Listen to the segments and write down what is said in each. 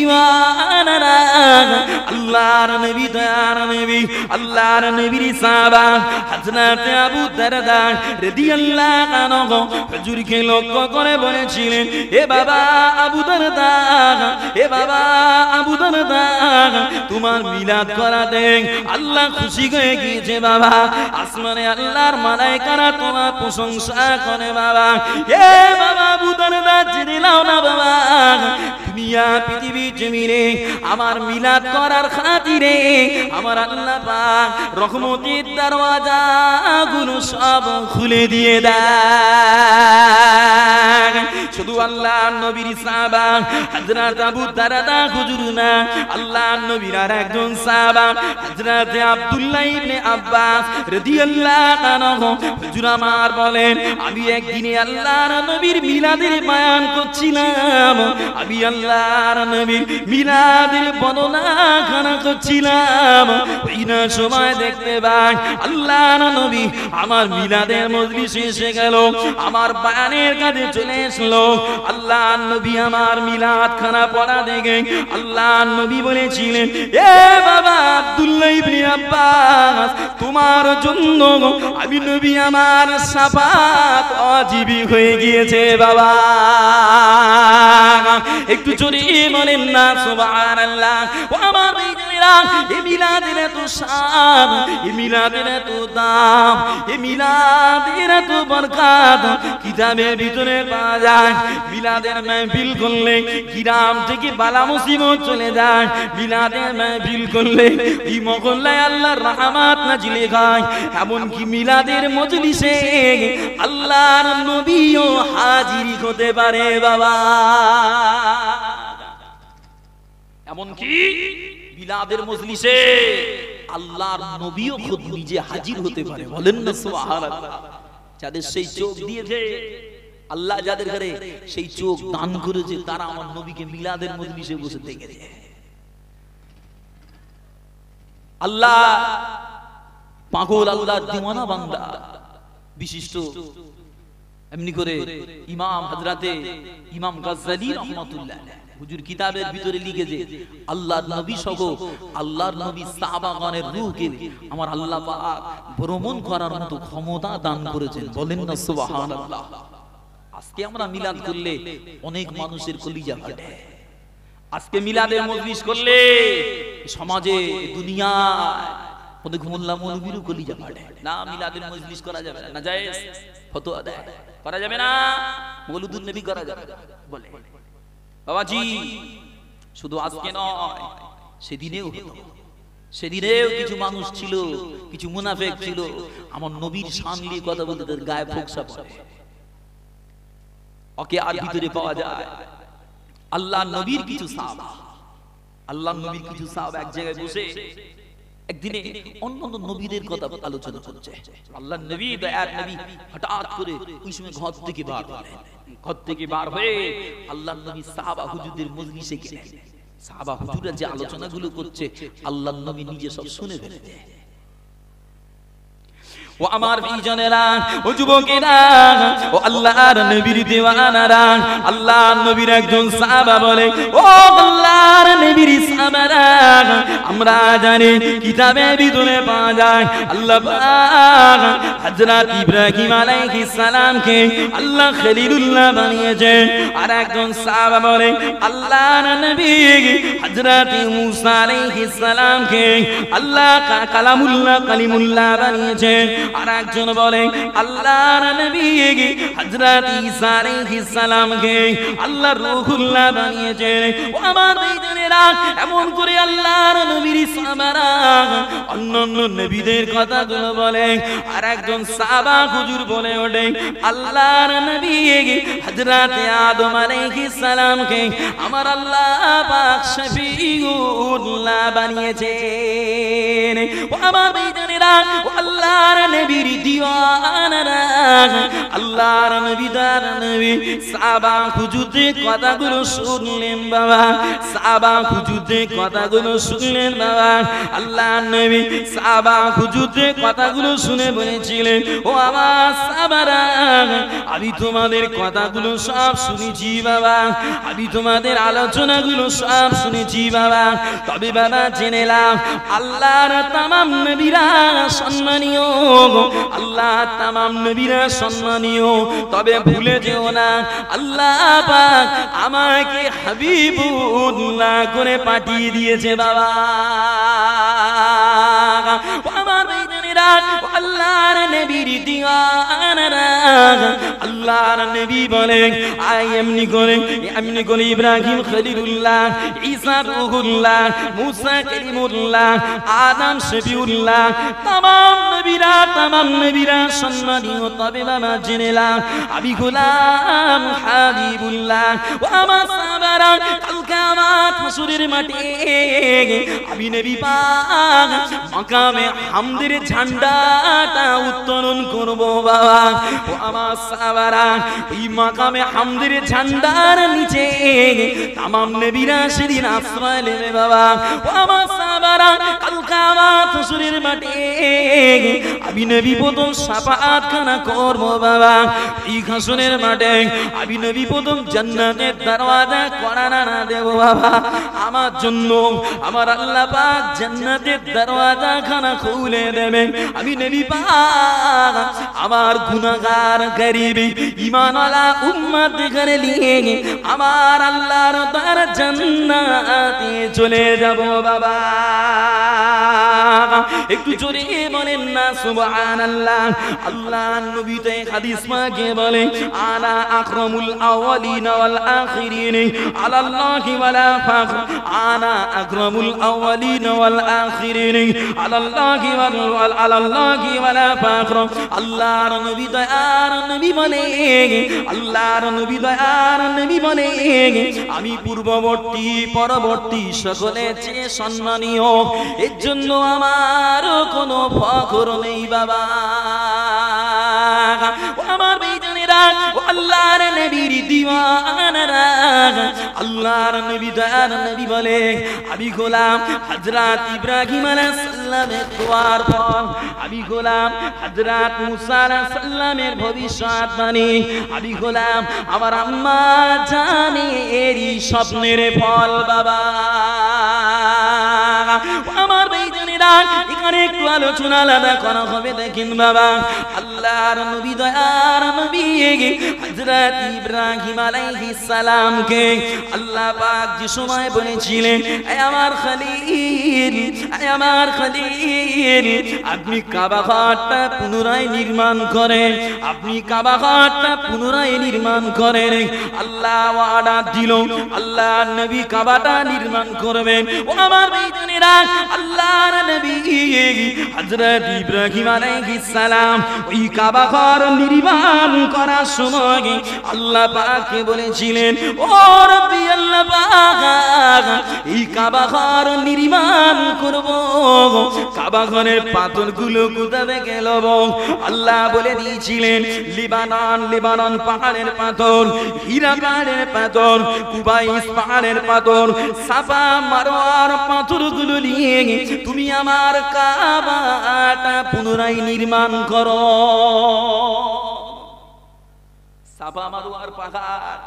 দিওয়ানারা আল্লাহর নবী দয়ার নবী আল্লাহর নবীর সাহাবা হযরত আবু দারদা রাদিয়াল্লাহু আনহু হুজুরকে লক্ষ্য করে বলেছিলেন, এ বাবা আবু দারদা, এ বাবা আবু দারদা, তোমার মিলাদ করা দেখ, আল্লাহ খুশি হয়ে গিয়েছে বাবা। আসমানে আল্লাহর মালায়েকারা তোমার প্রশংসা করে বাবা। এ বাবা আবু দারদা, জেনে নাও না বাবা, দুনিয়া পৃথিবী জমিনে আমার মিলাদ করার খাতিরে আমার আল্লাহ পাক রহমতের দরওয়াজা গুলো সব খুলে দিয়ে দেয়। শুধু আল্লাহর নবীর সাহাবা হযরত আবু দারদা হুজুর না, আল্লাহর নবীর আর একজন সাহাবা হযরত আব্দুল্লাহ ইবনে আব্বাস রাদিয়াল্লাহু আনহু হুজুর আমার বলেন, আমি একদিনে আল্লাহর নবীর মিলাদের বয়ান করছিলাম, আমি আল্লাহর নবীর মিলাদের বর্ণনা করছিলাম। ওই না সময় দেখতে পাই আল্লাহর নবী আমার মিলাদের মজলিসে এসে গেল, আমার বয়ানের কাছে চলে আসলো। আল্লাহর নবী আমার মিলাদ খানা পড়া দেখে আল্লাহর নবী বলেছিলেন, এ বাবা আব্দুল্লাহ ইবনে আব্বাস, তোমার জন্য আমি নবী আমার শাফাত ওয়াজিবি হয়ে গিয়েছে বাবা। একটু জোরে বলেন না সুবহানাল্লাহ। ও আমার ভাইরা, এই মিলাদের এত শান, এই মিলাদের এত দাম, এই মিলাদের এত বরকত কিতাবের ভিতরে পাওয়া যায়। মিলাদের মাহফিল করলে গ্রাম থেকে বালা মুসিবত চলে যায়, মিলাদের মাহফিল করলে এই মহল্লায় আল্লাহর রহমত নাজিল হয়। এমনকি মিলাদের মজলিসে আল্লাহর নবীও হাজির হতে পারে বাবা। এমনকি মিলাদের মজলিসে আল্লাহর নবীও খুদ নিজে হাজির হতে পারে। বলেন না সুবহানাল্লাহ। যাদের সেই চোখ দিয়েছে আল্লাহ, যাদের ঘরে সেই চোখ দান করেছে, তারা আমার নবীকে মিলাদের মজলিসে বসে দেখেছে। আল্লাহ পাগল, আল্লাহর দিওয়ানা বান্দা বিশিষ্ট এমনি করে ইমাম হযরতে ইমাম গাজ্জালী রাহমাতুল্লাহ হুজুর কিতাবের ভিতরে লিখেছে, আল্লাহর নবী সহ আল্লাহর নবী সাহাবাগণের রূহকে আমার আল্লাহ পাক ভ্রমণ করার মতো ক্ষমতা দান করেছেন। বলেন না সুবহানাল্লাহ। আজকে আমরা মিলাদ করলে অনেক মানুষের কলিজা ফাটে। আজকে মিলাদের মজলিস করলে সমাজে দুনিয়ায় অনেক মোল্লা মৌলবীরও কলিজা ফাটে। না, মিলাদের মজলিস করা যাবে না, জায়েজ ফতোয়া দেয়, করা যাবে না, মৌলুদুন নবী করা যাবে বলে। বাবাজি, শুধু আজকে নয়, সেদিনেও হতো। সেদিনেও কিছু মানুষ ছিল, কিছু মুনাফিক ছিল, আমার নবীর শান নিয়ে কথা বলতে তাদের গায়ে ফোকসা পড়ে। ওকে আর ভিতরে পাওয়া যায় আল্লাহর নবীর কিছু সাহাবা, আল্লাহর নবীর কিছু সাহাবা এক জায়গায় বসে একদিনে অন্যান্য নবীদের কথা আলোচনা করছে। আল্লাহর নবী দয়ার নবী হঠাৎ করে ওই সময় ঘর থেকে বার হলেন। ঘর থেকে বার হয়ে আল্লাহর নবী সাহাবা হুজুরদের মজলিসে গেলেন। সাহাবা হুজুররা যে আলোচনাগুলো করছে আল্লাহর নবী নিজে সব শুনে ফেলেছে। ও আমার ভাইজানেরা, ও যুবকেরা, ও আল্লাহর নবীর দিওয়ানারা, আল্লাহর নবীর একজন সাহাবা বলে, ও আল্লাহর নবীর সাহাবারা, আমরা জানি কিতাবের ভিতরে পাওয়া যায় আল্লাহ পাক হযরত ইব্রাহিম আলাইহিস সালামকে আল্লাহ খলিলুল্লাহ বানিয়েছে। আর একজন সাহাবা বলে, আল্লাহর নবী হযরত মুসা আলাইহিস সালামকে আল্লাহ কালিমুল্লাহ বানিয়েছে। আর একজন বলে, আল্লাহর নবী হযরত ঈসা আলাইহিস সালামকে আল্লাহ রূহুল্লাহ বানিয়েছে। ও আমার ভাইজানেরা, এমন করে আল্লাহর নবীর সাহাবারা অন্যান্য নবীদের কথাগুলো বলে। আর একজন সাহাবা হুজুর বলে ওঠে, আল্লাহর নবী হযরত আদম আলাইহিস সালামকে আমার আল্লাহ পাক শফিউল্লাহ বানিয়েছেন। ও আমার ভাইজানেরা, ও আল্লাহর নবীর দিওয়ানারা আল্লাহর নবী দার নবী সাহাবা হুজুরদের কথাগুলো শুনলেন বাবা সাহাবা হুজুরদের কথাগুলো শুনলেন বাবা আল্লাহর নবী সাহাবা হুজুরদের কথাগুলো শুনে বলেছিলেন ও আমার সাহাবারা আমি তোমাদের কথাগুলো সব শুনেছি বাবা আমি তোমাদের আলোচনাগুলো সব শুনেছি বাবা তবে বাবা জেনে নাও আল্লাহর তামাম নবীরা সম্মানীয় আল্লাহ তামাম নবীরা সম্মানীয় তবে ভুলে যেও না আল্লাহ পাক আমাকে হাবিবুল্লাহ করে পাঠিয়ে দিয়েছে বাবা আমার বেদনেরা আল্লাহর নবীর দিওয়ানারা আল্লাহর নবী বলে এমনি করে ইব্রাহিম খলিলুল্লাহ ঈসা রূহুল্লাহ মুসা কালিমুল্লাহ আদম শফিউল্লাহ তামাম নবীরা সম্মানীয় তবে বাবা জেনে নাও আমি গোলাম হাবিবুল্লাহ ও আমার সাহাবারা কাল কিয়ামত হাসরের মাঠে আমি নবী পাক মাকামে হামদের ঝান্ডাটা উত্তোলন করব বাবা ও আমার সাহাবারা এই মাকামে হামদের ঝান্ডার নিচে তামাম নবীরা সেদিন আশ্রয় নেবে বাবা ও আমার সাহাবারা কাল কিয়ামত হাসরের মাঠে আমি নবী প্রথম শাফাআত খানা করব বাবা এই হাসরের মাঠে আমি নবী প্রথম জান্নাতের দরওয়াজা কড়া না দেব বাবা আমার জন্য আমার আল্লাহ পাক জান্নাতের দরওয়াজা খানা খুলে দেবেন আমি নবী পাক আমার গুনাহগার গরিব ঈমানওয়ালা উম্মত করে নিয়ে আমার আল্লাহর দর জান্নাতে চলে যাব বাবা একটু জোরে বলেন না সুবহানাল্লাহ আল্লাহর নবী তো হাদিস পাকে বলে আনা আকরামুল আউয়ালিন ওয়াল আখিরিন আলাল্লাহি ওয়ালা ফাখর আনা আকরামুল আউয়ালিন ওয়াল আখিরিন আলাল্লাহি ওয়ালা ফাখর আল্লাহর নবী তো আর নবী বলে আল্লাহর নবী তো আর নবী বলে আমি পূর্ববর্তী পরবর্তী সকলের চেয়ে সম্মানীয় এর জন্য আমার কোনো ফখর নেই বাবা আমার বেজনেরা আল্লাহর নবীর দিওয়ানারা আল্লাহর নবী দয়ার নবী বলে আমি গোলাম হযরত ইব্রাহিম আলাইহিস সালামের দোয়ার পর আমি গোলাম হযরত মুসা আলাইহিস সালামের ভবিষ্যৎবাণী আমি গোলাম আমার আম্মা জানেরই স্বপ্নের ফল বাবা আমার বেজনেরা এখানে একটু আলোচনা আলাদা করা হবে দেখেন বাবা আল্লাহর নবী দয়ার নবী হযরত ইব্রাহিম আলাইহিস সালামকে আল্লাহ পাক যে সময় বলেছিলেন হে আমার খলিল আপনি কাবা ঘরটা পুনরায় নির্মাণ করেন আপনি কাবা ঘরটা পুনরায় নির্মাণ করেন আল্লাহ ওয়াদা দিল আল্লাহর নবী কাবাটা নির্মাণ করবেন ও আমার বেজনেরা আল্লাহর নবী হযরত ইব্রাহিম আলাইহিস সালাম ওই কাবা ঘর নির্মাণ করার সময় আল্লাহ পাককে বলেছিলেন ও রব্বি আল্লাহ পাক এই কাবা ঘর নির্মাণ করব কাবা ঘরের পাথরগুলো কোথা থেকে লব আল্লাহ বলে দিয়েছিলেন লিবানন পাহাড়ের পাথর হীরা পাহাড়ের পাথর কুবাইস পাহাড়ের পাথর সাফা মারওয়ার পাথরগুলো নিয়ে তুমি আমার কাবাটা পুনরায় নির্মাণ করো সাফা মারওয়ার পাহাড়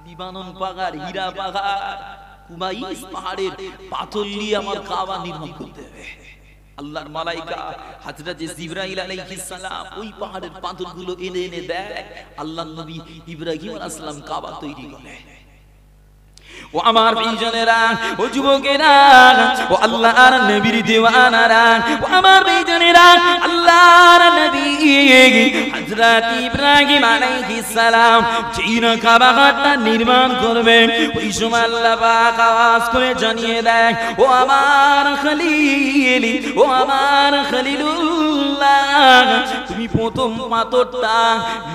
লিবানন পাহাড় হীরা পাহাড় কুবাইস পাহাড়ের পাথর নিয়ে আমার কাবা নির্মাণ করতে হবে আল্লাহর মালাইকা হযরত জিবরাইল আলাইহিস সালাম ওই পাহাড়ের পাথরগুলো এনে এনে দেয় আল্লাহর নবী ইব্রাহিম আলাইহিস সালাম কাবা তৈরি করে ও আমার ভাইজানেরা ও যুবকেরা ও আল্লাহর নবীর দিওয়ানারা ও আমার ভাইজানেরা আল্লাহর নবী হযরত ইব্রাহিম আলাইহিস সালাম যেই কাবা ঘরটা নির্মাণ করবেন ওই সময় আল্লাহ পাক আওয়াজ করে জানিয়ে দেয় ও আমার খলিল ও আমার খলিলুল্লাহ তুমি প্রথম পাথরটা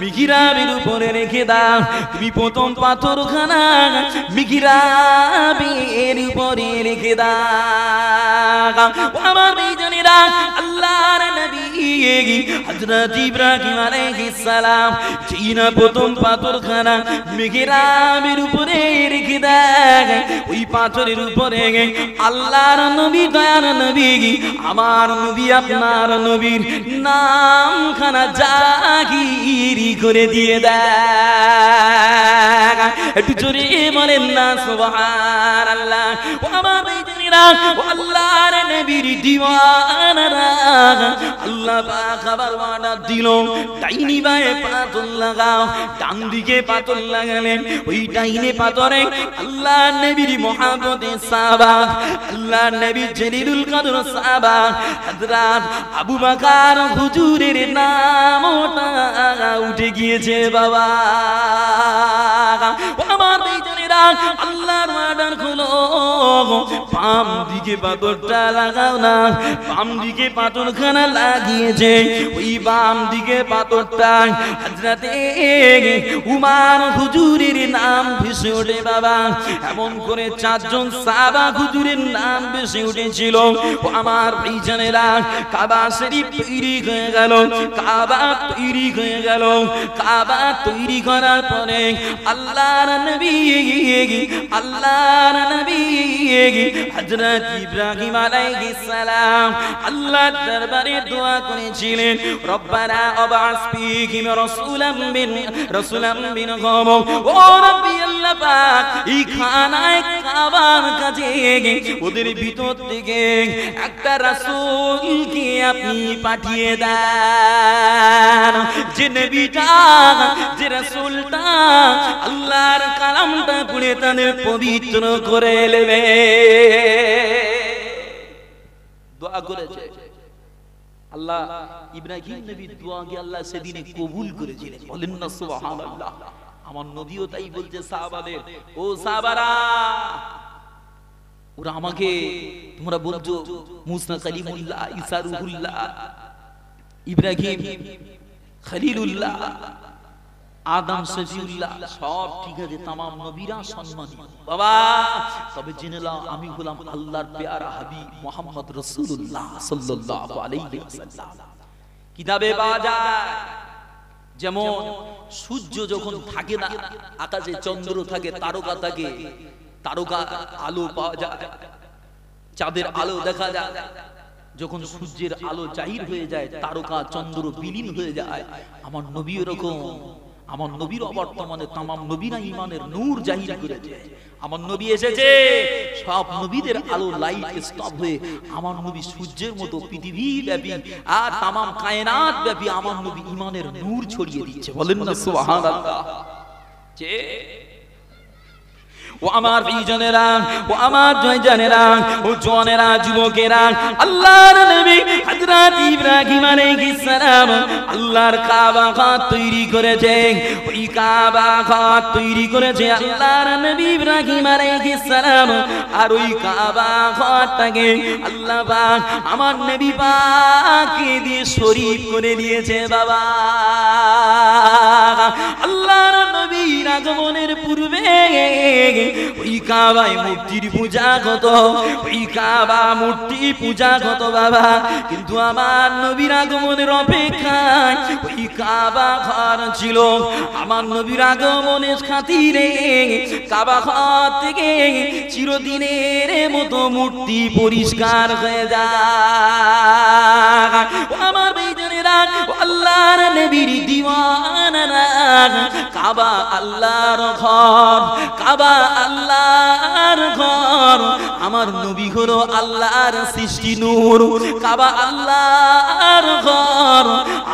মিহরাবের উপরে রেখে দাও তুমি প্রথম পাথরখানা মিহরাবের উপরে রেখে দাও আমার বেজনেরা আল্লাহর নবী হযরত ইব্রাহিম আলাইহিস সালাম চীনা প্রথম পাথরখানা মেঘেরামের উপরে রেখে দেয়। ওই পাথরের উপরে আল্লাহর নবী দয়ার নবী আমার নবী আপনার নবীর নামখানা জাগির করে দিয়ে দেয়। একটু জোরে বলেন না সুবহানাল্লাহ। ও আমার ভাইজানেরা, ও আল্লাহর নবীর দিওয়ানারা, আল্লাহ পাক আবার ওয়াদা দিল ডাইনি বায়ে পাথর লাগাও, ডান দিকে পাথর লাগালেন। ওই ডাইনে পাথরে আল্লাহর নবীর মহব্বতে সাহাবা, আল্লাহর নবী জলিলুল কদর সাহাবা হযরত আবু বকর হুজুরের নামটা উঠে গিয়েছে বাবা। ও আমার ভাইজানেরা, আল্লাহর ওয়াদার হলো বাম দিকে পাথরটা লাগাও না। বাম দিকে পাথরখানা লাগিয়েছে। ওই বাম দিকে পাথরটা হযরতে উমর হুজুরের নাম ভেসে ওঠে বাবা। এমন করে চারজন সাহাবা হুজুরের নাম ভেসে উঠেছিল। ও আমার ভাইজানেরা, কাবা শরীফ তৈরি হয়ে গেল, কাবা তৈরি হয়ে গেল। কাবা তৈরি করার পরে আল্লাহর নবী, আল্লাহর নবী হযরত ইব্রাহিম আলাইহিস সালাম আল্লাহর দরবারে দোয়া করেছিলেন, রব্বানা আবআস ফীহিম রাসূলাম মিনহুম। ও রব্বি আল্লাহ পাক, এই খানায়ে কাবার কাছে ওদের ভিতর থেকে একটা রাসূলকে আপনি পাঠিয়ে দেন, যে নবীটা, যে রাসূলটা আল্লাহর কালামটা পড়ে তাদের পবিত্র করে নেবে। দোয়া করেছে আল্লাহ। ইব্রাহিম নবীর দোয়াকে আল্লাহ সেদিনে কবুল করেছিলেন। বলেন না সুবহানাল্লাহ। আমার নবীও তাই বলছে সাহাবাদের, ও সাহাবারা, ওরা আমাকে, তোমরা বলছো মুসা কালিমুল্লাহ, ঈসা রূহুল্লাহ, ইব্রাহিম খলিলুল্লাহ, আদম সফিউল্লাহ, সব ঠিক আছে, तमाम নবীরা সম্মানী বাবা। তবে জেনে নাও আমি হলাম আল্লাহর পেয়ারা হাবিব মুহাম্মদ রাসূলুল্লাহ সাল্লাল্লাহু আলাইহি ওয়াসাল্লাম। কিতাবে পাওয়া যায় যেমন সূর্য যখন থাকে না, আকাশে চন্দ্র থাকে, তারকা থাকে, তারকা আলো পাওয়া যায়, চাঁদের আলো দেখা যায়। যখন সূর্যের আলো জাহির হয়ে যায়, তারকা চন্দ্র বিলীন হয়ে যায়, আমার নবী এরকম। আমার নবীর অবর্তমানে तमाम নবীরা ঈমানের নূর জাহির করেছে। আমার নবী এসেছে, সব নবীদের আলো লাইট স্টপ হয়ে আমার নবী সূর্যের মতো পৃথিবী ব্যাপী আর तमाम কায়নাত ব্যাপী আমার নবী ঈমানের নূর ছড়িয়ে দিচ্ছে। বলেন না সুবহানাল্লাহ। যে ও আমার ভাইজানেরা, ও আমার জয়জানেরা, ও জওয়ানেরা, যুবকেরা, আল্লাহর নবী হযরত ইব্রাহিম আলাইহিস সালাম আল্লাহর কাবা ঘর তৈরি করেছে। ওই কাবা ঘর তৈরি করেছে আল্লাহর নবী ইব্রাহিম আলাইহিস সালাম। আর ওই কাবা ঘরটাকে আল্লাহ পাক আমার নবী পাককে দিয়ে শরীফ করে দিয়েছে বাবা। আল্লাহর নবীর আগমনের পূর্বে ওই কাবায় মূর্তির পূজা হতো, ওই কাবা মূর্তি পূজা হতো বাবা। কিন্তু আমার নবীর আগমনের অপেক্ষায় ওই কাবা ঘর ছিল। আমার নবীর আগমনের খাতিরে কাবা ঘর থেকে চিরদিনের মতো মূর্তি পরিষ্কার হয়ে যায়। আমার ভাইজানেরা, আল্লাহর নবীর দিওয়ানারা, কাবা আল্লাহর ঘর, কাবা আল্লাহর ঘর। আমার নবী হলো আল্লাহর সৃষ্টি নূর, কাবা আল্লাহর ঘর।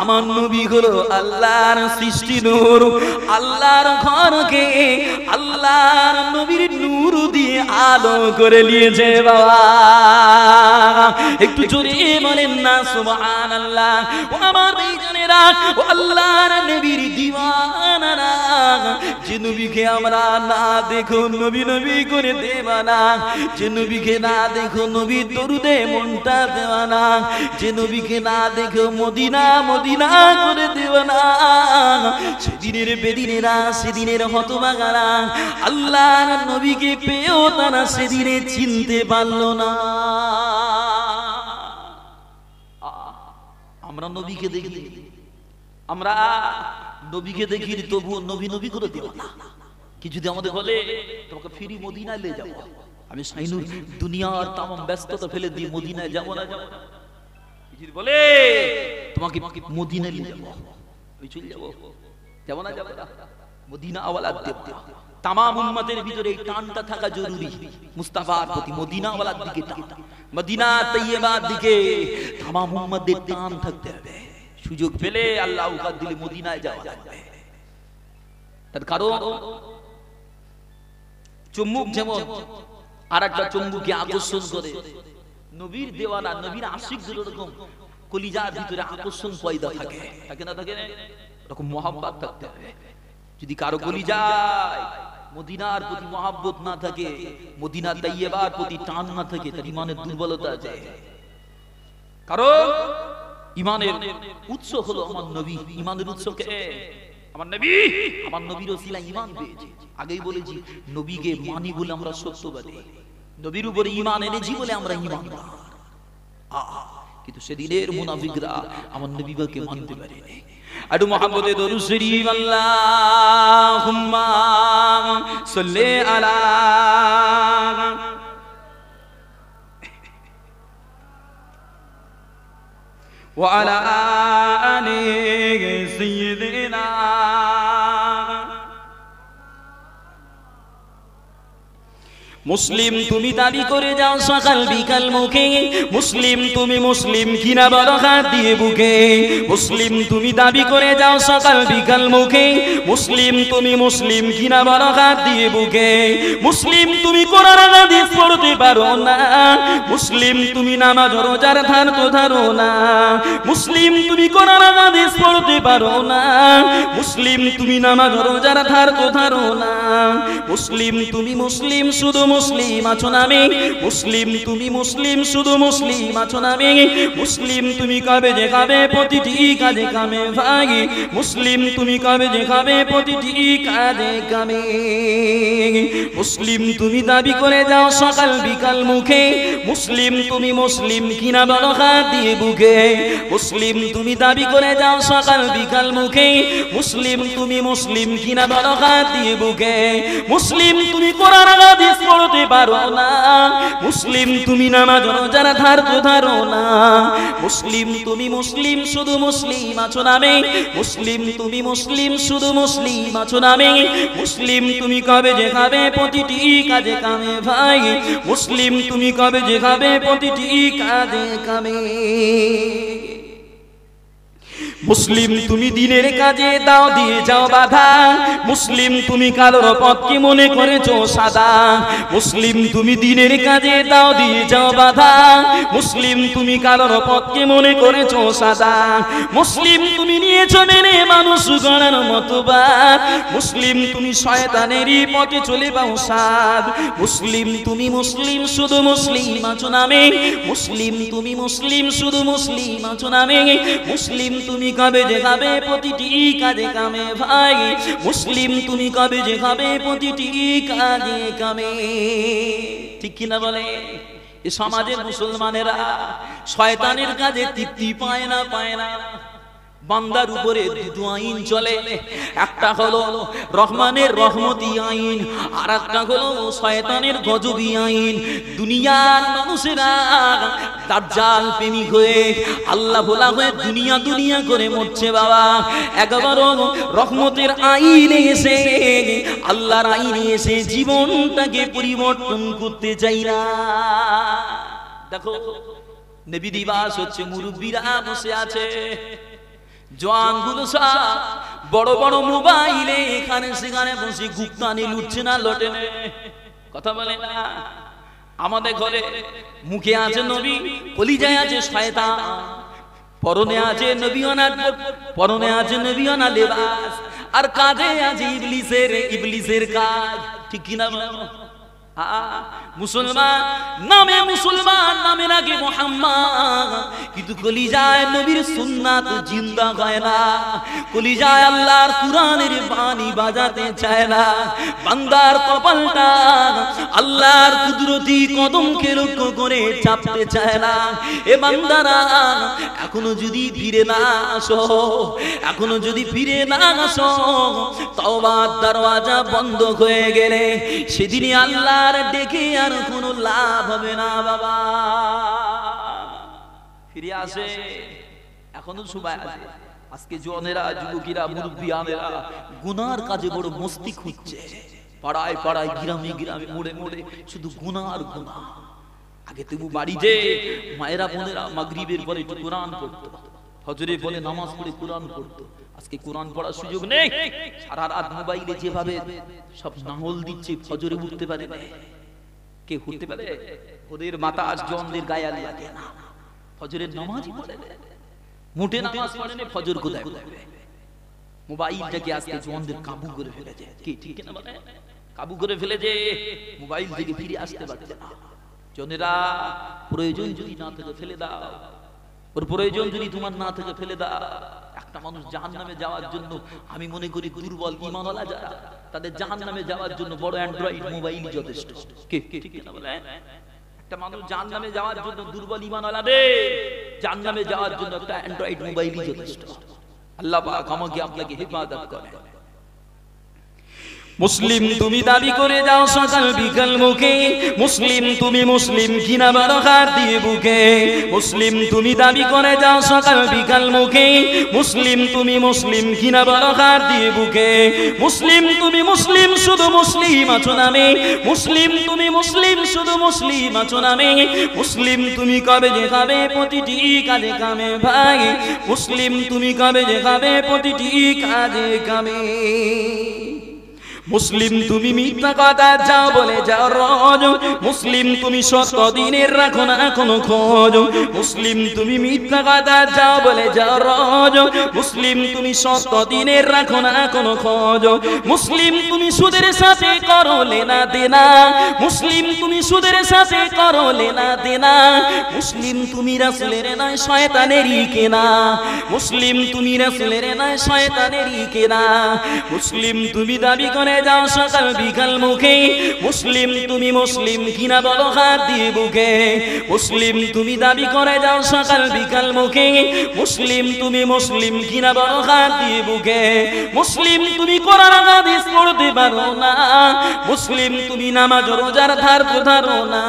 আমার নবী হলো আল্লাহর সৃষ্টি নূর। আল্লাহর ঘরকে আল্লাহর নবীর নূর দিয়ে আলো করে নিয়েছে বাবা। একটু জোরে বলেন না সুবহানাল্লাহ। ও আমার ভাইজানেরা, ও আল্লাহর নবীর দিওয়ানারা, যে নবীকে আমরা না দেখো নবী নবী করে দেওয়ানা, যে নবীকে না দেখো নবী দরুদে মনটা দেওয়ানা, যে নবীকে না দেখো মদিনা মদিনা করে দেওয়ানা। সেদিনের বেদিনেরা, সেদিনের হতভাগারা আল্লাহর নবীকে পেয়েও তারা সেদিনে চিনতে পারল না। আমরা নবীকে দেখি, আমরা নবীকে দেখি, তবুও নবী নবী করে দেব না। কি যদি আমাদের বলে তোমাকে ফিরি মদিনায় নিয়ে যাবো, আমি সাইনুর দুনিয়ার তাম ব্যস্ততা ফেলে দিয়ে মদিনায় যাবো না, যাবো যদি বলে তোমাকে মদিনায় নিয়ে যাবো, আমি চলে যাবো, যাবো না, যাবো না, মদিনা আওয়ালা দেব। তামাম উম্মতের ভিতরে এই টানটা থাকা জরুরি, মুস্তাফার প্রতি, মদিনাওয়ালার দিকে টান, মদিনা তৈয়বার দিকে তামাম উম্মতের টান থাকতে হবে। সুযোগ পেলে আল্লাহ উকাত দিলে মদিনায় যাওয়া যাবে। তার কারণ চুম্বক যেমন আরেকটা চুম্বককে আকর্ষণ করে, নবীর দেওয়ানা নবীর আশিকদের এরকম কলিজার ভিতরে আকর্ষণ পয়দা থাকে, থাকে না থাকে, এরকম মহব্বত থাকতে হবে। যদি কারো কলিজায় মদিনার প্রতি মহব্বত না থাকে, মদিনা তৈয়বার প্রতি টান না থাকে, তার ইমানের দুর্বলতা আছে। কারণ ইমানের উৎস হলো আমার নবী। ইমানের উৎস কে? আমার নবী। আমার নবীর ওসিলায় ঈমান পেয়েছি। আগেই বলেছি নবীকে মানি বলে আমরা সত্যবাদী, নবীর উপরে ঈমান এনেছি বলে আমরা ঈমানদার। কিন্তু সেদিনের মুনাফিকরা আমার নবীকে মানতে পারেনি। আদু মুহাম্মদে দরুদ শরীফ আল্লাহুম্মা সাল্লি আলা ওয়া আলা আলি সাইয়্যিদিনা। মুসলিম তুমি দাবি করে যাও সকাল বিকাল মুখে, মুসলিম তুমি মুসলিম কিনা বড় হাত দিয়ে বুকে। মুসলিম তুমি দাবি করে যাও সকাল বিকাল মুখে, মুসলিম তুমি মুসলিম কিনা বড় হাত দিয়ে বুকে। মুসলিম তুমি কোরআন হাদিস পড়তে পারো না, মুসলিম তুমি নামাজ রোজার ধার তো ধারো না। মুসলিম তুমি কোরআন হাদিস পড়তে পারো না, মুসলিম তুমি নামাজ রোজার ধার তো ধারো না। মুসলিম তুমি মুসলিম শুধু মুসলিম আছো নামে, মুসলিম তুমি মুসলিম শুধু মুসলিম আছো নামে। মুসলিম তুমি কবে যে খাবে প্রতিটি কাজে কামে ভাই, মুসলিম তুমি কবে যে খাবে প্রতিটি কাজে কামে। মুসলিম তুমি দাবি করে যাও সকাল বিকাল মুখে, মুসলিম তুমি মুসলিম কিনা বলো হাত দিয়ে বুকে। মুসলিম তুমি দাবি করে যাও সকাল বিকাল মুখে, মুসলিম তুমি মুসলিম কিনা বলো হাত দিয়ে বুকে। মুসলিম তুমি কোরআন হাদিস পড়তে পারো না, মুসলিম তুমি নামাজ রোজার ধার তো ধারো না। মুসলিম তুমি মুসলিম শুধু মুসলিম আছো নামে, মুসলিম তুমি মুসলিম শুধু মুসলিম আছো নামে। মুসলিম তুমি কবে যে খাবে প্রতিটি কাজে কামে ভাই, মুসলিম তুমি কবে যে খাবে প্রতিটি কাজে কামে। মুসলিম তুমি দিনের কাজে দাও দিয়ে যাও বাধা, মুসলিম তুমি কালোর পথকে মনে করেছো সাদা। মুসলিম তুমি দিনের কাজে দাও দিয়ে যাও বাধা, মুসলিম তুমি কালোর পথকে মনে করেছো সাদা। মুসলিম তুমি নিয়েছো মেনে মানুষ গণার মতো বাদ, মুসলিম তুমি শয়তানেরই পথে চলে পাও সাদ। মুসলিম তুমি মুসলিম শুধু মুসলিম আছো নামে, মুসলিম তুমি মুসলিম শুধু মুসলিম আছো নামে। মুসলিম তুমি কবে যে খাবে প্রতিটি কাজে কামে ভাই, মুসলিম তুমি কবে যে খাবে প্রতিটি কাজে কামে। ঠিক কিনা বলে? এই সমাজের মুসলমানেরা শয়তানের কাজে তৃপ্তি পায় না, পায় না। বান্দার উপরে দুটো আইন চলে, একটা হলো রহমানের রহমতি আইন, আর একটা হলো শয়তানের গজবি আইন। দুনিয়ার মানুষেরা দাজ্জাল প্রেমিক হয়ে আল্লাহ ভোলা হয়ে দুনিয়া দুনিয়া করে মরছে বাবা। একবারও রহমতের আইনে এসে, আল্লাহর আইনে এসে জীবনটাকে পরিবর্তন করতে চাই না। দেখো নবী দিবস হচ্ছে, মুরব্বীরা বসে আছে, জওয়ানগুলো সব বড় বড় মোবাইলে এখানে সেখানে বসে গুপ্তানি লুটছে না, লোটে না, কথা বলে না। আমাদের ঘরে মুখে আছে নবী, কলিজায় আছে শয়তান, পরনে আছে নবীওয়ানা, পরনে আছে নবীওয়ানা লেবাস, আর কাজে আছে ইবলিসের কাজ। ঠিক কিনা? মুসলমান নামে নাকি মুহাম্মদ, কিন্তু কলিজায় নবীর সুন্নাত জিন্দা হয় না, কলিজায় আল্লাহর কুরআনের বাণী বাজাতে চায় না। বান্দার কপালটা আল্লাহর কুদরতি কদমকে লক্ষ্য করে চাপতে চায় না। এ বান্দারা এখনো যদি ফিরে না আসো, এখনো যদি ফিরে না আসো, তওবার দরওয়াজা বন্ধ হয়ে গেলে সেদিনই আল্লাহর ডেকে আর কোনো লাভ হবে না। বাবা ফিরে আসে, এখনো সময় আছে। আজকে জওয়ানেরা, যুবকেরা, মুরব্বিয়ানেরা গুনার কাজে বড় মস্তি খুঁজছে। পাড়ায় পাড়ায়, গ্রামে গ্রামে, মোড়ে মোড়ে শুধু গুনাহ আর গুনাহ। আগে তবু বাড়িতে মায়েরা বোনেরা মাগরিবের পরে একটু কোরআন পড়তো, ফজরের পরে নামাজ পড়ে কোরআন পড়তো। আজকে কোরআন পড়ার সুযোগ নেই। সারা রাত মোবাইলে যেভাবে সব নাঙল দিচ্ছে, ফজরে উঠতে পারে না। কে উঠতে পারে? ওদের বাতাস জনদের গায়ে লাগে না, ফজরের নামাজই পড়ে না, মোটে নামাজ পড়ে না, ফজর কোথায় পড়বে? মোবাইলটাকে আজকে জনদের কাবু করে ফেলেছে। কি ঠিক না বলে? কাবু করে ফেলেছে, মোবাইল থেকে ফিরে আসতে পারছে না। জনেরা প্রয়োজন যদি না থেকে ফেলে দাও, ওর প্রয়োজন যদি তোমার না থেকে ফেলে দাও। একটা মানুষ জাহান্নামে যাওয়ার জন্য আমি মনে করি দুর্বল ঈমানওয়ালা যারা, তাদের জাহান্নামে যাওয়ার জন্য বড় অ্যান্ড্রয়েড মোবাইলই যথেষ্ট। ঠিক না বলে? একটা মানুষ জাহান্নামে যাওয়ার জন্য দুর্বল ঈমানওয়ালাদের জাহান্নামে যাওয়ার জন্য একটা অ্যান্ড্রয়েড মোবাইলই যথেষ্ট। আল্লাহ পাক আমাকে আপনাকে হেফাজত করে। মুসলিম তুমি দাবি করে যাও সকাল বিকাল মুখে, মুসলিম তুমি মুসলিম কিনা বড় হাত দিয়ে বুকে। মুসলিম তুমি দাবি করে যাও সকাল বিকাল মুখে, মুসলিম তুমি মুসলিম কিনা বড় হাত দিয়ে বুকে। মুসলিম তুমি মুসলিম শুধু মুসলিম আছো নামে, মুসলিম তুমি মুসলিম শুধু মুসলিম আছো নামে। মুসলিম তুমি কবে যে খাবে প্রতিটি কাজে কামে ভাই, মুসলিম তুমি কবে যে খাবে প্রতিটি কাজে কামে। মুসলিম তুমি মিথ্যা কথা যাও বলে যাও রোজ, মুসলিম তুমি সত্য দিনের রাখো না কোনো খোঁজ। মুসলিম তুমি মিথ্যা কথা যাও বলে যাও রোজ, মুসলিম তুমি সত্য দিনের রাখো না কোনো খোঁজ। মুসলিম তুমি সুদের সাথে করো লেনা দেনা, মুসলিম তুমি সুদের সাথে করো লেনা দেনা। মুসলিম তুমি রাসূলের নয় শয়তানেরই কেনা, মুসলিম তুমি রাসূলের নয় শয়তানেরই কেনা। মুসলিম তুমি দাবি করে যাও সকাল বিকাল মুখে, মুসলিম তুমি মুসলিম কিনা বলো হাত দিয়ে বুকে। মুসলিম তুমি দাবি করে যাও সকাল বিকাল মুখে, মুসলিম তুমি মুসলিম কিনা বলো হাত দিয়ে বুকে। মুসলিম তুমি কোরআন হাদিস পড়তে পারো না, মুসলিম তুমি নামাজ রোজার ধার ধরো না।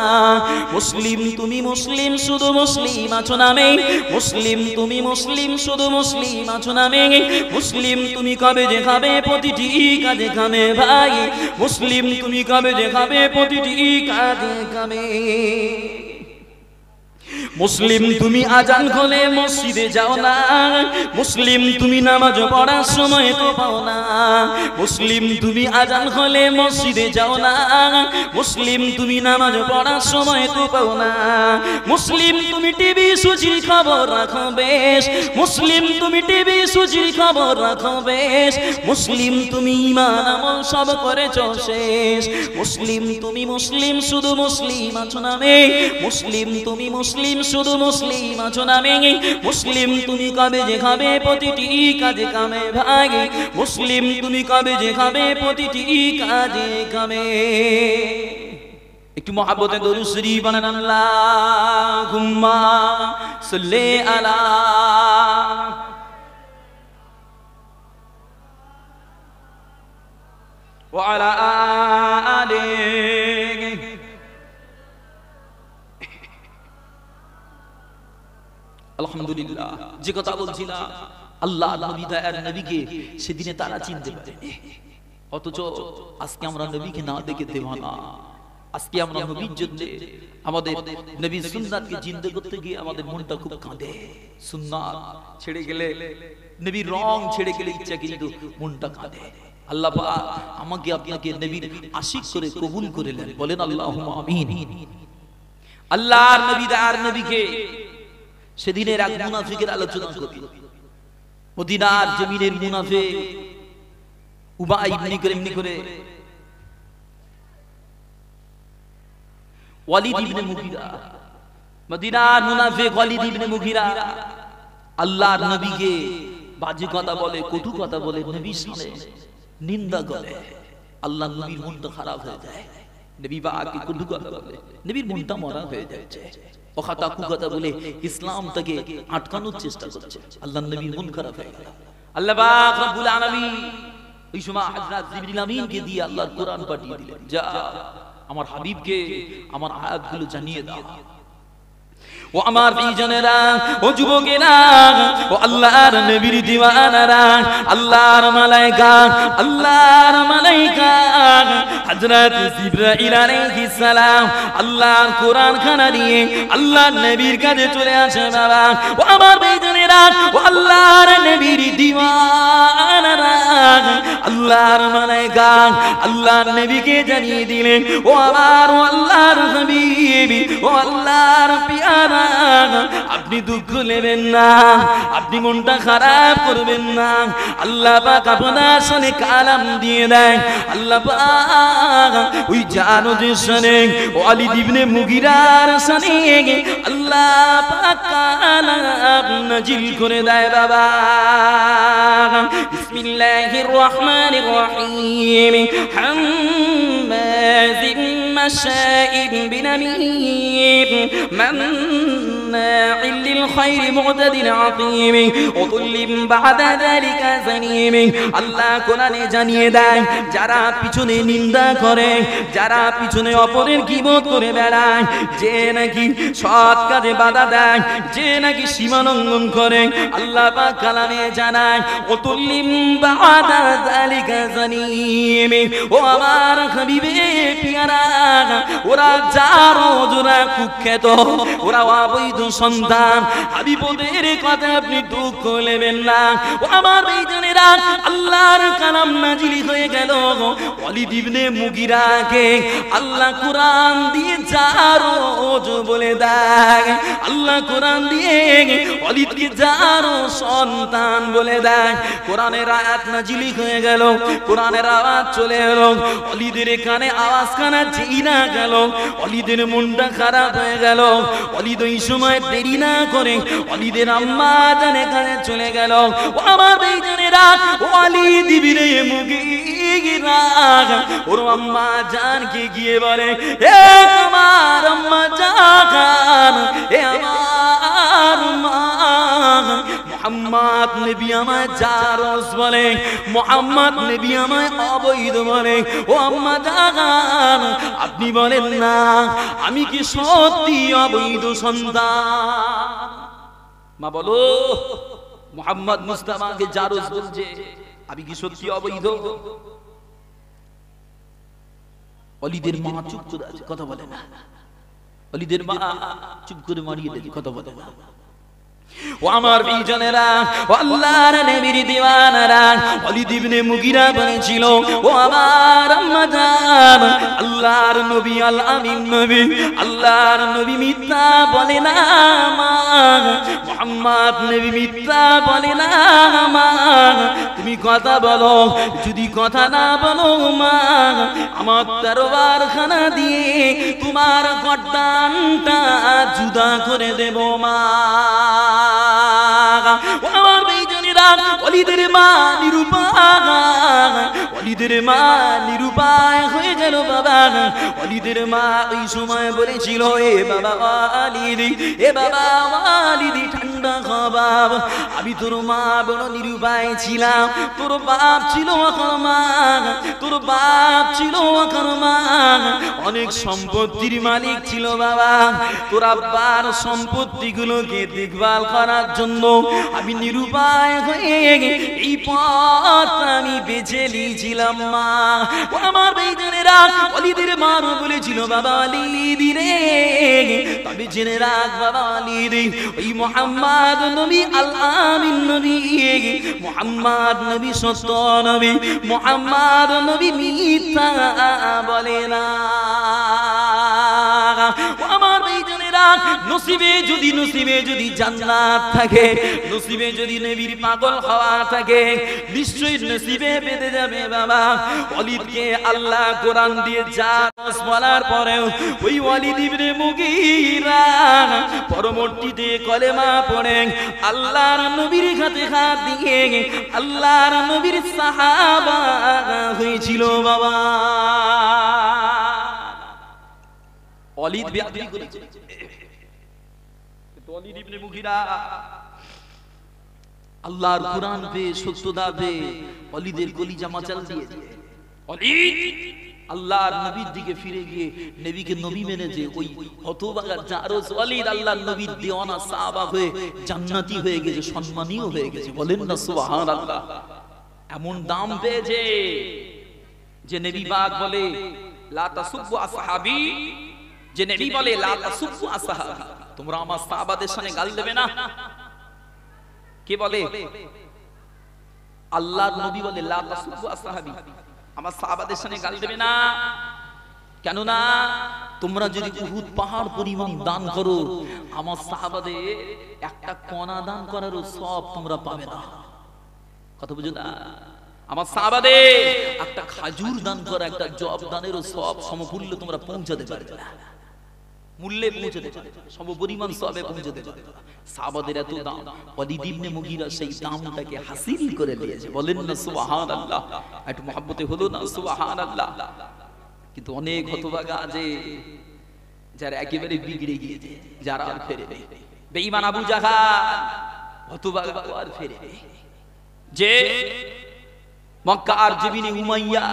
মুসলিম তুমি মুসলিম শুধু মুসলিম আছো নামে, মুসলিম তুমি মুসলিম শুধু মুসলিম আছো নামে। মুসলিম তুমি কবে যে খাবে প্রতিটি কাজে কামে ভাই, মুসলিম তুমি কবে যে খাবে প্রতিটি কাজে কামে। মুসলিম তুমি আজান হলে মসজিদে যাও না, মুসলিম তুমি নামাজ পড়ার সময় তো পাও না। মুসলিম তুমি আজান হলে মসজিদে যাও না, মুসলিম তুমি নামাজ পড়ার সময় তো পাও না। মুসলিম তুমি টিভি সুচির খবর রাখো বেশ, মুসলিম তুমি টিভি সুচির খবর রাখো বেশ। মুসলিম তুমি ঈমান আমল সব করেছো শেষ, মুসলিম তুমি মুসলিম শুধু মুসলিম আছো নামে। মুসলিম তুমি মুসলিম শুধু মুসলিম আছো নামে। মুসলিম তুমি কবে যে খাবে প্রতিটি কাজে কামে ভাই, মুসলিম তুমি কবে যে খাবে প্রতিটি কাজে কামে। একটু মহব্বতে দরুদ শরীফ বানান, আল্লাহুম্মা সাল্লি আলা ওয়া আলা আলিহি। আলহামদুলিল্লাহ, যে কথা বলছিলাম আল্লাহ নবী দয়ার নবীকে সেদিনে তারা চিনতে পারেনি, অথচ আজকে আমরা নবীকে না দেখে দেওয়ানা। আজকে আমরা নবীর জন্য আমাদের নবীর সুন্নাতকে জিন্দা করতে গিয়ে আমাদের মনটা খুব কাঁদে। সুন্নাত ছেড়ে গেলে, নবীর রং ছেড়ে গেলে ইচ্ছা কিন্তু মনটা কাঁদে। আল্লাহ পাক আমাকে আপনাকে নবীর আশিক করে কবুল করে নেন, বলেন আল্লাহুম্মা আমিন। আল্লাহর নবী দয়ার নবীকে সেদিনের এক মুনাফিকের আলোচনা করি। মদিনার জমিনের মুনাফিক উবাই ইবনে করে ওয়ালিদ ইবনে মুগিরা, মদিনার মুনাফিক ওয়ালিদ ইবনে মুগিরা আল্লাহর নবীকে বাজে কথা বলে, কটু কথা বলে, নবীর সামনে নিন্দা করে। আল্লাহর নবীর মনটা খারাপ হয়ে যায়, নবী পাককে কটু কথা বলে, নবীর মনটা মরা হয়ে যাচ্ছে। ও খাতাকু কথা বলে ইসলাম থেকে আটকানোর চেষ্টা করছে। আল্লাহর নবীর মন খারাপ হয়ে গেল। আল্লাহ পাক রব্বুল আলামিন ওই সময় হযরত জিবরিল আমিনকে দিয়ে আল্লাহর কোরআন পাঠিয়ে দিলেন, যা আমার হাবিবকে আমার আয়াতগুলো জানিয়ে দাও। ও আমার প্রিয়জনেরা, ও যুবকেরা, ও আল্লাহর নবীর দিওয়ানারা, আল্লাহর মালায়েকা, আল্লাহর মালায়েকা হযরত জিবরাইল আলাইহিস সালাম আল্লাহর কোরআন খানা নিয়ে আল্লাহর নবীর কাছে চলে আসে। বাবা ও আমার প্রিয়জনেরা, ও আল্লাহর নবীর দিওয়ানারা, আল্লাহর মালায়েকা আল্লাহর নবীকে জানিয়ে দিলেন, ও আমার ও আল্লাহর হাবিব, ও আল্লাহর পিয়ারা, আপনি দুঃখ নেবেন না, আপনি মনটা খারাপ করবেন না। আল্লাহ পাক আপনার সামনে কালাম দিয়ে দেয়। আল্লাহ পাক ওই জানো যে সামনে ওয়ালিদ ইবনে মুগিরার সামনে আল্লাহ পাক কালাম নাজিল করে দেয়। বাবা বিসমিল্লাহির রহমানির রহিম হাম্মাযিম মাশাইব বিনামিব مناع للخير معتد عظيم عتل بعد ذلك زنيم। আল্লাহ কোরআনে জানিয়ে দেয়, যারা পিছনে নিন্দা করে, যারা পিছনে অপরের গীবত করে বেড়ায়, যে নাকি সৎ কাজে বাধা দেয়, যে নাকি সীমা লঙ্ঘন করে, আল্লাহ পাক কালামে জানায় উতুল্লিম বাদা যালিকা জানিম। ও আমার হাবিবে পিয়ারা, ওরা যারো জোরা কুখ্যাত, ওরা অবৈধ সন্তান। হাবিবদের কথা আপনি দুঃখ নেবেন না। ও আমার ভাইজানেরা, আল্লাহর কালাম নাজিল হয়ে গেল। ওয়ালিদ ইবনে মুগিরাকে আল্লাহ কোরআন দিয়ে জারজ বলে দেয়। আল্লাহ কোরআন দিয়ে ওয়ালিদকে জারজ সন্তান বলে দেয়। কোরআনের আয়াত নাজিল হয়ে গেল, কোরআনের আওয়াজ চলে এলো। ওয়ালিদের কানে আওয়াজ কানা যেই না গেল, ওয়ালিদের মনটা খারাপ হয়ে গেল। ওয়ালিদ ওই সময় দেরি না করে ওয়ালিদের আম্মা জানে কানে চলে গেল। ও আমার ভাইজানেরা, ওয়ালিদ ইবনে মুগিরা ওর আম্মা জানকে গিয়ে বলে, হে আমার আম্মা জান, হে আমার মা, মুহাম্মদ নবী আমায় জারজ বলে, মুহাম্মদ নবী আমায় অবৈধ বলে। ও আম্মা জান, আপনি বলেন না আমি কি সত্যি অবৈধ সন্তান? মা বলো, মুহাম্মদ মুস্তাফাকে জারজ বলছে, আমি কি সত্যি অবৈধ? ওয়ালিদের মা চুপ করে আছে, কথা বলে না। ওয়ালিদের মা চুপ করে মারিয়ে দিয়েছে, কথা বলে না। ও আমার ভাইজানেরা, ও আল্লাহর নবীর দিওয়ানারা, ওয়ালিদ ইবনে মুগিরা বলেছিল, ও আমার আম্মা জান, আল্লাহর নবী আল আমিন নবী, আল্লাহর নবী মিথ্যা বলে না মা, মুহাম্মদ নবী মিথ্যা বলে না মা, তুমি কথা বলো, যদি কথা না বলো মা, আমার তরবার খানা দিয়ে তোমার গর্দানটা জুদা করে দেব মা। আমার ভাইজানেরা, ওয়ালিদের মা নিরুপায়, ওয়ালিদের মা নিরুপায় হয়ে গেল। বাবা ওয়ালিদের মা ওই সময় বলেছিল, এ বাবা ওয়ালিদ, এ বাবা ওয়ালিদ ঠান্ডা খবাব, আমি তোর মা বড় নিরুপায় ছিলাম, তোর বাপ ছিল অকর্মা, তোর বাপ ছিল অকর্মা, অনেক সম্পত্তির মালিক ছিল বাবা, তোর আব্বার সম্পত্তিগুলোকে দেখভাল করার জন্য আমি নিরুপায় হয়ে এই পথ আমি বেছে নিয়েছিলাম মা। আমার ভাইজানেরা, ওয়ালিদের মা বলেছিল, বাবা ওয়ালিদ রে, তবে জেনে রাখ বাবা ওয়ালিদ, ওই মুহাম্মদ নবী আল আমিন নবী, মুহাম্মদ নবী সত্য নবী, মুহাম্মদ নবী মিথ্যা বলে না। আমার ভাইজানেরা, নসিবে যদি জান্নাত থাকে, নসিবে যদি নবীর পাগল হওয়া থাকে, নিশ্চয়ই নসিবে পেতে যাবে বাবা। ওয়ালিদকে আল্লাহ কোরআন দিয়ে যা বলার পরেও ওই ওয়ালিদ ইবনে মুগীরা পরবর্তীতে কলেমা পড়ে আল্লাহর নবীর হাতে হাত দিয়ে আল্লাহর নবীর সাহাবা হয়েছিল বাবা। ওয়ালিদ বেয়াদবি করেছে, ওয়ালিদ ইবনে মুগীরা আল্লাহর কোরআন পেয়ে সত্যতা পেয়ে ওয়ালিদের কলিজা মাচাল দিয়েছে। ওয়ালিদ আল্লাহর নবীর দিকে ফিরে গিয়ে নবীকে নবী মেনেছে। ওই হতভাগা জারজ ওয়ালিদ আল্লাহর নবীর দেওয়ানা সাহাবা হয়ে জান্নাতি হয়ে গেছে, সম্মানীয় হয়ে গেছে। বলেন না সুবহানাল্লাহ। এমন দাম পেয়েছে যে নবী পাক বলে লা তাসুব্বু আসহাবি, যে নবী বলে লা তাসুব্বু আসহাবি, তোমরা আমার সাহাবাদের সামনে গাল দেবে না। কে বলে? আল্লাহর নবী বলে লা তাসুব্বু আসহাবি, আমার সাহাবাদের সামনে গাল দেবে না। কেন না? তোমরা যদি উহুদ পাহাড় পরিমাণ দান করো, আমার সাহাবাদের একটা কণা দান করারও সওয়াব তোমরা পাবে না। কথা বুঝো না? আমার সাহাবাদের একটা খাজুর দান করা, একটা জব দানেরও সওয়াব সমমূল্য তোমরা পৌঁছাতে পারবে না। মূল্যে পৌঁছাতে পারবে না, সমপরিমাণ সওয়াবে পৌঁছাতে পারবে না। সাহাবাদের এত দাম, ওয়ালিদ ইবনে মুগীরা সেই দামটাকে হাসিল করে নিয়েছে। বলেন না সুবহানাল্লাহ। একটু মহব্বতে হলো না সুবহানাল্লাহ। কিন্তু অনেক হতভাগা আছে যারা একেবারে বিগড়ে গিয়েছে, যারা আর ফেরে নেই। বেঈমান আবু জাহাল হতভাগা আর ফেরে নেই। যে মক্কা আর জমিনে উমাইয়া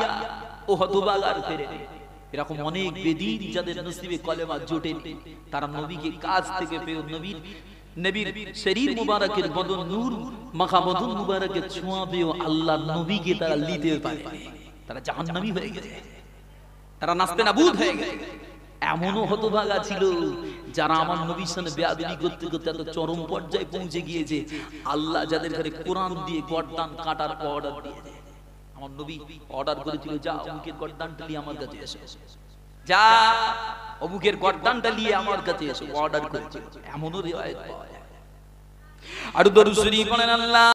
ও হতভাগা আর ফেরে নেই। এরকম অনেক বেদিন যাদের নসিবে কলেমা জোটেনি, তারা নবীকে কাছ থেকে পেয়ে নবীর শরীর মুবারকের বদন নূর মাখা বদন মুবারকের ছোঁয়া পেয়ে আল্লাহর নবীকে তারা নিতে পারে, তারা জাহান্নামী হয়ে গেছে, তারা নাস্তেনাবুদ হয়ে গেছে। এমনও হতভাগা ছিল যারা আমার নবীর সামনে বেয়াদবি করতে করতে এত চরম পর্যায়ে পৌঁছে গিয়েছে, আল্লাহ যাদের ঘরে কোরআন দিয়ে গর্দান কাটার অর্ডার দিয়েছে। আমার নবী অর্ডার করেছিল, যা অমুকের গর্দানটা নিয়ে আমার কাছে এসো, যা অমুকের গর্দানটা নিয়ে আমার কাছে এসো, অর্ডার করেছিল। এমনও রিওয়ায়াত পাওয়া যায়। আর দরুদ শরীফ পড়েন আল্লাহ